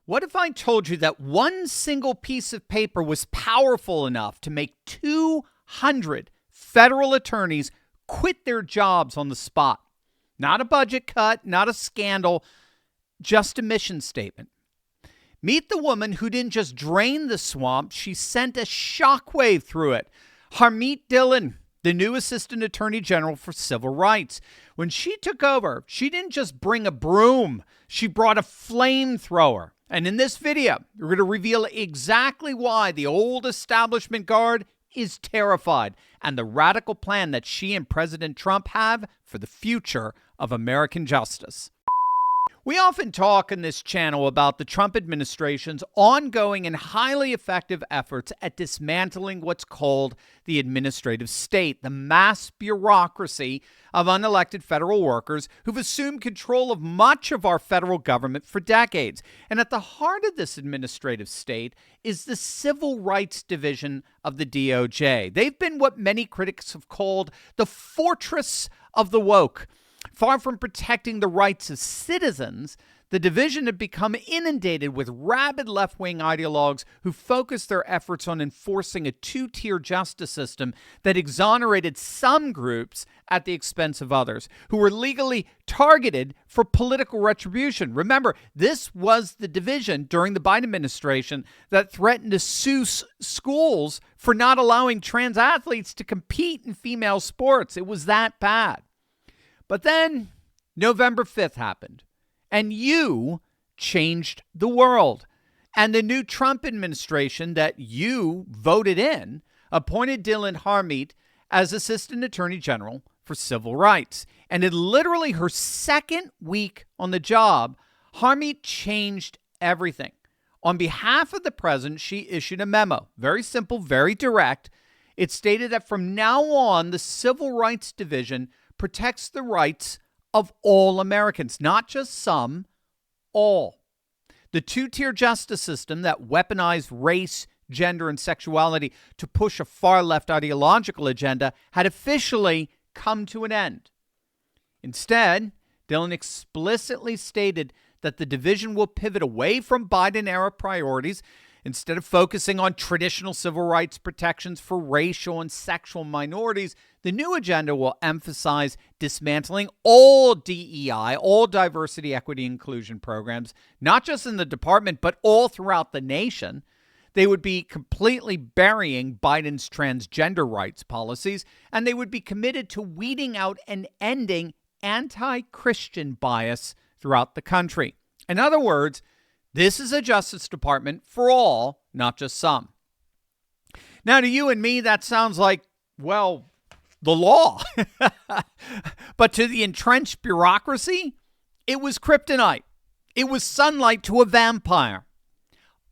What if I told you that one single piece of paper was powerful enough to make 200 federal attorneys quit their jobs on the spot? Not a budget cut, not a scandal, just a mission statement. Meet the woman who didn't just drain the swamp, she sent a shockwave through it. Harmeet Dillon, the new Assistant Attorney General for Civil Rights. When she took over, she didn't just bring a broom, she brought a flamethrower. And in this video, we're going to reveal exactly why the old establishment guard is terrified and the radical plan that she and President Trump have for the future of American justice. We often talk in this channel about the Trump administration's ongoing and highly effective efforts at dismantling what's called the administrative state, the mass bureaucracy of unelected federal workers who've assumed control of much of our federal government for decades. And at the heart of this administrative state is the Civil Rights Division of the DOJ. They've been what many critics have called the fortress of the woke. Far from protecting the rights of citizens, the division had become inundated with rabid left-wing ideologues who focused their efforts on enforcing a two-tier justice system that exonerated some groups at the expense of others, who were legally targeted for political retribution. Remember, this was the division during the Biden administration that threatened to sue schools for not allowing trans athletes to compete in female sports. It was that bad. But then November 5th happened, and you changed the world. And the new Trump administration that you voted in appointed Ilhan Harmeet as Assistant Attorney General for Civil Rights. And in literally her second week on the job, Harmeet changed everything. On behalf of the president, she issued a memo. Very simple, very direct. It stated that from now on, the Civil Rights Division protects the rights of all Americans, not just some, all. The two-tier justice system that weaponized race, gender, and sexuality to push a far-left ideological agenda had officially come to an end. Instead, Dillon explicitly stated that the division will pivot away from Biden-era priorities. Instead of focusing on traditional civil rights protections for racial and sexual minorities, the new agenda will emphasize dismantling all DEI, all diversity, equity, inclusion programs, not just in the department, but all throughout the nation. They would be completely burying Biden's transgender rights policies, and they would be committed to weeding out and ending anti-Christian bias throughout the country. In other words, this is a Justice Department for all, not just some. Now, to you and me, that sounds like, well, the law. But to the entrenched bureaucracy, it was kryptonite. It was sunlight to a vampire.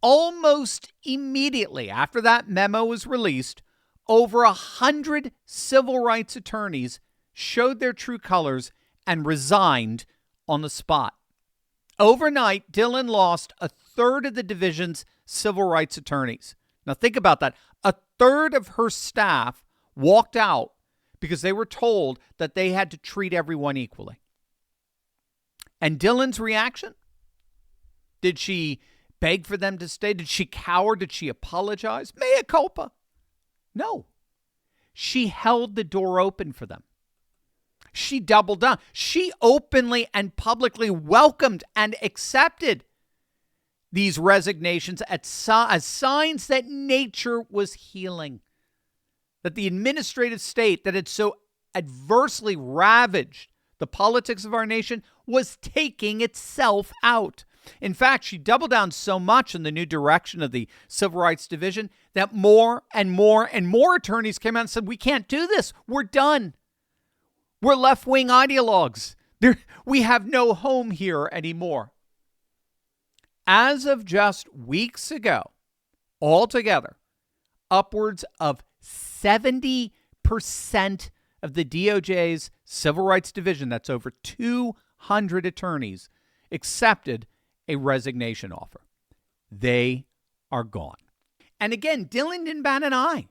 Almost immediately after that memo was released, over 100 civil rights attorneys showed their true colors and resigned on the spot. Overnight, Dillon lost a third of the division's civil rights attorneys. Now think about that. A third of her staff walked out because they were told that they had to treat everyone equally. And Dillon's reaction? Did she beg for them to stay? Did she cower? Did she apologize? Mea culpa. No. She held the door open for them. She doubled down. She openly and publicly welcomed and accepted these resignations as signs that nature was healing, that the administrative state that had so adversely ravaged the politics of our nation was taking itself out. In fact, she doubled down so much in the new direction of the Civil Rights Division that more and more and more attorneys came out and said, we can't do this. We're done. We're left-wing ideologues. We have no home here anymore. As of just weeks ago, altogether, upwards of 70% of the DOJ's Civil Rights Division, that's over 200 attorneys, accepted a resignation offer. They are gone. And again, Dillon didn't bat an eye.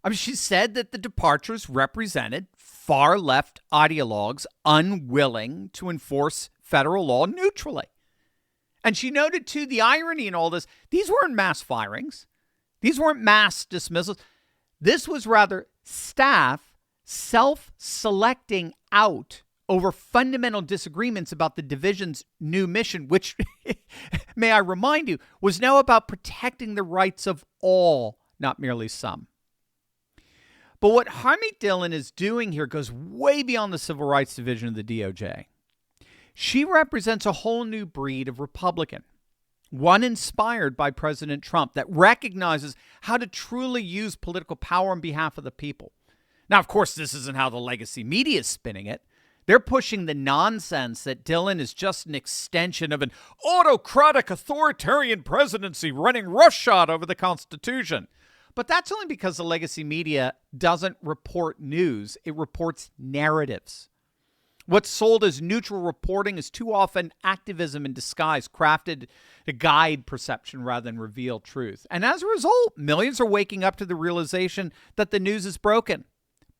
I mean, she said that the departures represented far-left ideologues unwilling to enforce federal law neutrally. And she noted, too, the irony in all this. These weren't mass firings. These weren't mass dismissals. This was rather staff self-selecting out over fundamental disagreements about the division's new mission, which, may I remind you, was now about protecting the rights of all, not merely some. But what Harmeet Dillon is doing here goes way beyond the Civil Rights Division of the DOJ. She represents a whole new breed of Republican, one inspired by President Trump that recognizes how to truly use political power on behalf of the people. Now, of course, this isn't how the legacy media is spinning it. They're pushing the nonsense that Dillon is just an extension of an autocratic authoritarian presidency running roughshod over the Constitution. But that's only because the legacy media doesn't report news. It reports narratives. What's sold as neutral reporting is too often activism in disguise, crafted to guide perception rather than reveal truth. And as a result, millions are waking up to the realization that the news is broken.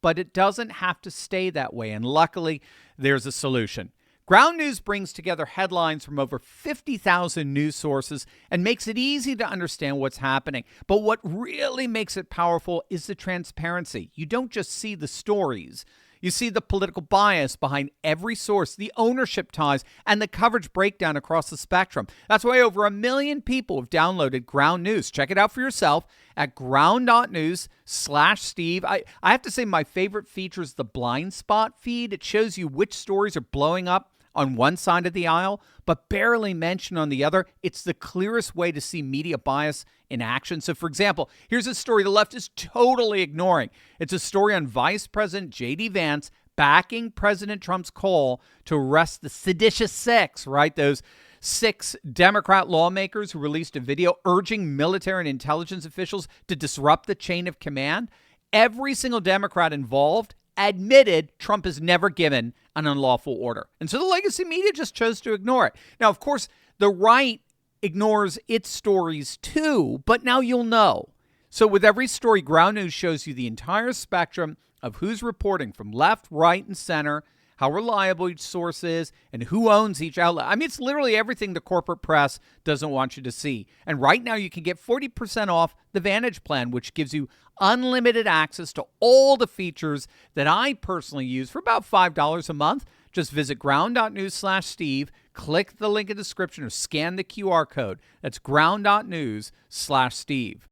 But it doesn't have to stay that way. And luckily, there's a solution. Ground News brings together headlines from over 50,000 news sources and makes it easy to understand what's happening. But what really makes it powerful is the transparency. You don't just see the stories. You see the political bias behind every source, the ownership ties, and the coverage breakdown across the spectrum. That's why over 1 million people have downloaded Ground News. Check it out for yourself at ground.news/Steve. I have to say my favorite feature is the blind spot feed. It shows you which stories are blowing up on one side of the aisle, but barely mentioned on the other. It's the clearest way to see media bias in action. So, for example, here's a story the left is totally ignoring. It's a story on Vice President J.D. Vance backing President Trump's call to arrest the seditious six, right? Those 6 Democrat lawmakers who released a video urging military and intelligence officials to disrupt the chain of command. Every single Democrat involved admitted Trump has never given an unlawful order. And so the legacy media just chose to ignore it. Now, of course, the right ignores its stories too, but now you'll know. So with every story, Ground News shows you the entire spectrum of who's reporting from left, right, and center, how reliable each source is, and who owns each outlet. I mean, it's literally everything the corporate press doesn't want you to see. And right now, you can get 40% off the Vantage plan, which gives you unlimited access to all the features that I personally use for about $5 a month. Just visit ground.news/Steve, click the link in the description, or scan the QR code. That's ground.news/Steve.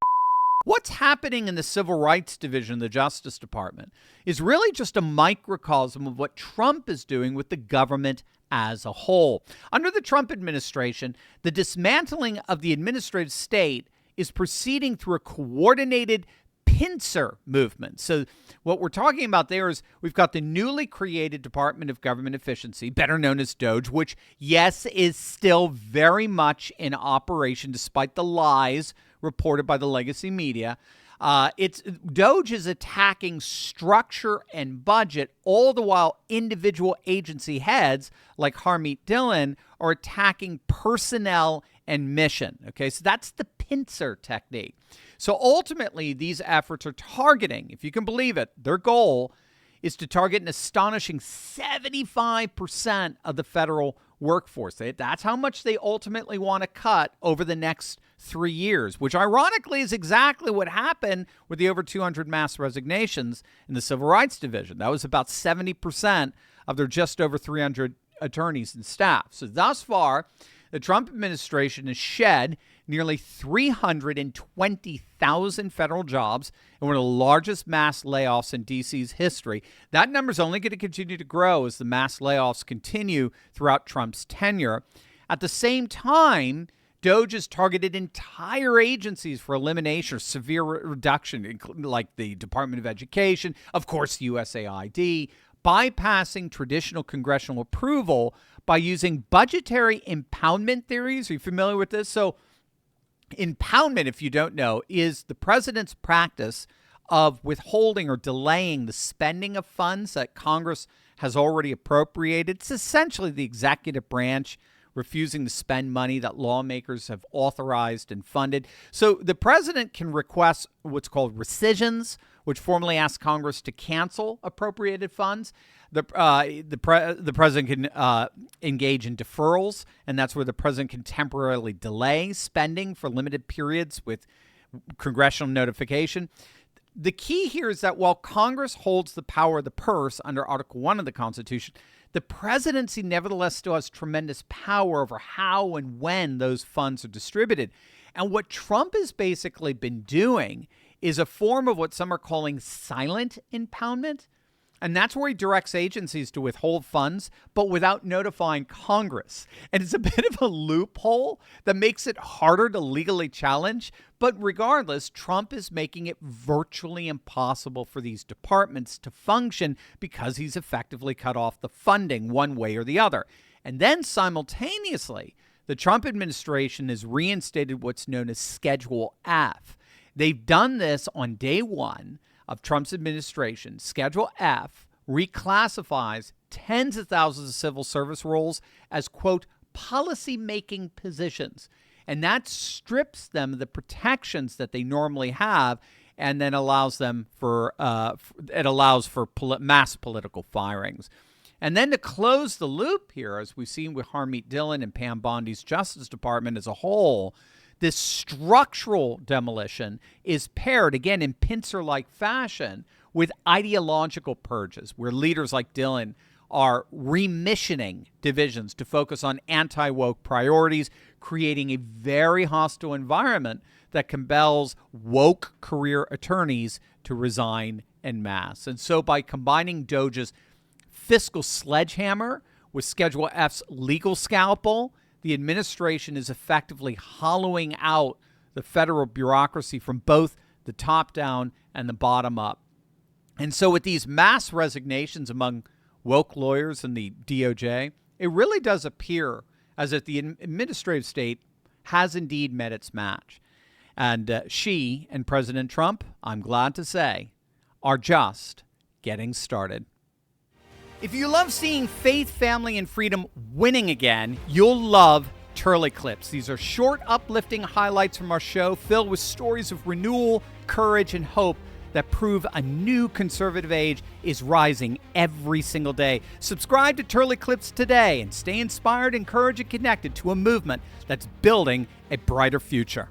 What's happening in the Civil Rights Division of the Justice Department is really just a microcosm of what Trump is doing with the government as a whole. Under the Trump administration, the dismantling of the administrative state is proceeding through a coordinated pincer movement. So what we're talking about there is we've got the newly created Department of Government Efficiency, better known as DOGE, which, yes, is still very much in operation despite the lies reported by the legacy media. DOGE is attacking structure and budget, all the while individual agency heads like Harmeet Dillon are attacking personnel and mission. Okay, so that's the pincer technique. So ultimately, these efforts are targeting, if you can believe it, their goal is to target an astonishing 75% of the federal workforce. That's how much they ultimately want to cut over the next 3 years, which ironically is exactly what happened with the over 200 mass resignations in the Civil Rights Division. That was about 70% of their just over 300 attorneys and staff. So thus far, the Trump administration has shed nearly 320,000 federal jobs and one of the largest mass layoffs in D.C.'s history. That number is only going to continue to grow as the mass layoffs continue throughout Trump's tenure. At the same time, DOGE has targeted entire agencies for elimination or severe reduction, like the Department of Education, of course, USAID, bypassing traditional congressional approval by using budgetary impoundment theories. Are you familiar with this? So impoundment, if you don't know, is the president's practice of withholding or delaying the spending of funds that Congress has already appropriated. It's essentially the executive branch refusing to spend money that lawmakers have authorized and funded. So the president can request what's called rescissions, which formally asks Congress to cancel appropriated funds. The president can engage in deferrals, and that's where the president can temporarily delay spending for limited periods with congressional notification. The key here is that while Congress holds the power of the purse under Article 1 of the Constitution, the presidency nevertheless still has tremendous power over how and when those funds are distributed. And what Trump has basically been doing is a form of what some are calling silent impoundment. And that's where he directs agencies to withhold funds, but without notifying Congress. And it's a bit of a loophole that makes it harder to legally challenge. But regardless, Trump is making it virtually impossible for these departments to function because he's effectively cut off the funding one way or the other. And then simultaneously, the Trump administration has reinstated what's known as Schedule F. They've done this on day one of Trump's administration. Schedule F reclassifies tens of thousands of civil service roles as, quote, policy-making positions. And that strips them of the protections that they normally have and then allows them for mass political firings. And then to close the loop here, as we've seen with Harmeet Dillon and Pam Bondi's Justice Department as a whole, this structural demolition is paired, again, in pincer-like fashion with ideological purges, where leaders like Dillon are remissioning divisions to focus on anti-woke priorities, creating a very hostile environment that compels woke career attorneys to resign en masse. And so by combining DOJ's fiscal sledgehammer with Schedule F's legal scalpel, the administration is effectively hollowing out the federal bureaucracy from both the top down and the bottom up. And so with these mass resignations among woke lawyers in the DOJ, it really does appear as if the administrative state has indeed met its match. And she and President Trump, I'm glad to say, are just getting started. If you love seeing faith, family, and freedom winning again, you'll love Turley Clips. These are short, uplifting highlights from our show filled with stories of renewal, courage, and hope that prove a new conservative age is rising every single day. Subscribe to Turley Clips today and stay inspired, encouraged, and connected to a movement that's building a brighter future.